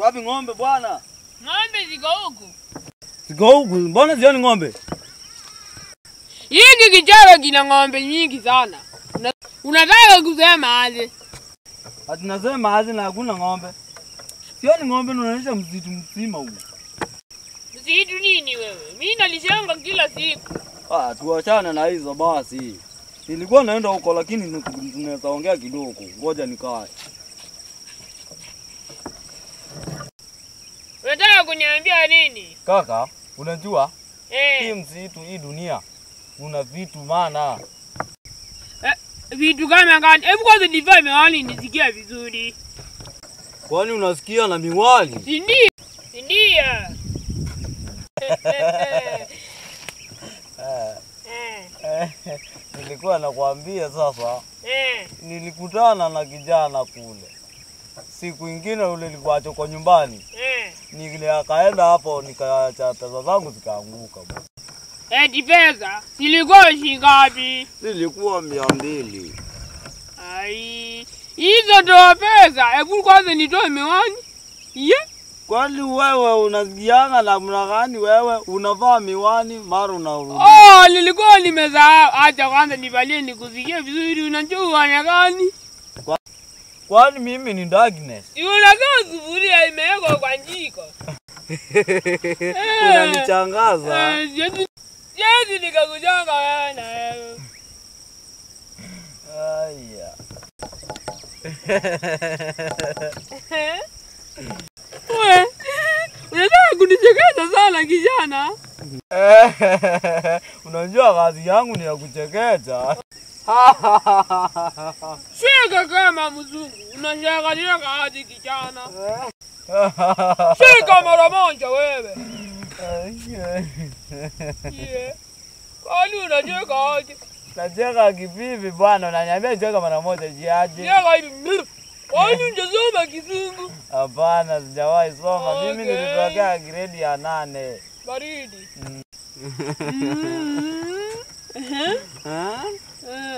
Wapi ng'ombe bwana? Ng'ombe ziko huku. Ziko huku, mbona zioni ng'ombe? Hiki kicharo kina ng'ombe nyingi sana. Unataka kusema aje? Ati nasema aje na hakuna ng'ombe. Sioni ng'ombe, unaonyesha msitu mzima huu. Msitu nini wewe? Mimi nalishanga kila siku. Tuachane na hizo basi. Nilikuwa naenda huko lakini tunaweza ongea kidogo. Ngoja nikae. Unataka kuniambia nini? Kaka, unajua? Hii msitu, hii dunia una vitu maana. Vitu kama gani? Hebu kwanza nivae miwani nisikie vizuri. Kwani unasikia na miwani? Sindio. Nilikuwa nakwambia sasa. Nilikutana na kijana kule. Siku nyingine ule nilikuwa choko nyumbani. Nile akaenda hapo nikaacha pesa zangu zikaanguka. Eti pesa? Zilikuwa shilingi ngapi? Zilikuwa 200. Ai, hizo ndo pesa. Hebu kwanza nitoe miwani. Kwani wewe unasikianga namna gani wewe? Unavaa miwani mara unarudi. Nilikuwa nimesahau. Acha kwanza nivalie nikusikie vizuri. Unajua ni gani? Kwani mimi ni darkness? Unakaa sufuria imewekwa kwa jiko. Unanichangaza. Jezi nikakuchanga wewe na wewe. Aya. Wewe, unataka kunichekesha sana kijana? Unajua kazi yangu ni ya kuchekesha. Shika kama mzungu, unashangalia kazi kijana. Shika mara moja wewe. Kwani unacheka aje? Nacheka kivipi bwana? Unaniambia nicheka mara moja jiaje? Cheka hivi. Kwani unasoma kizungu? Hapana, sijawahi soma. Mimi nilitokea grade ya 8. Baridi.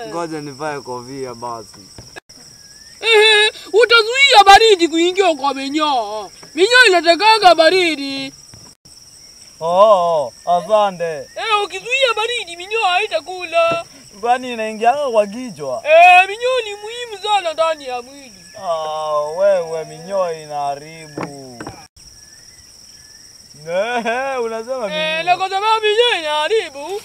Ngoja nivae kofia basi. Utazuia baridi kuingia kwa minyoo. Minyoo inatakanga baridi. Asante. Ukizuia baridi minyoo haitakula. Kwani inaingianga kwa kichwa? Minyoo ni muhimu sana ndani ya mwili. Wewe minyoo inaharibu. Unasema minyoo. Na kwa sababu minyoo inaharibu.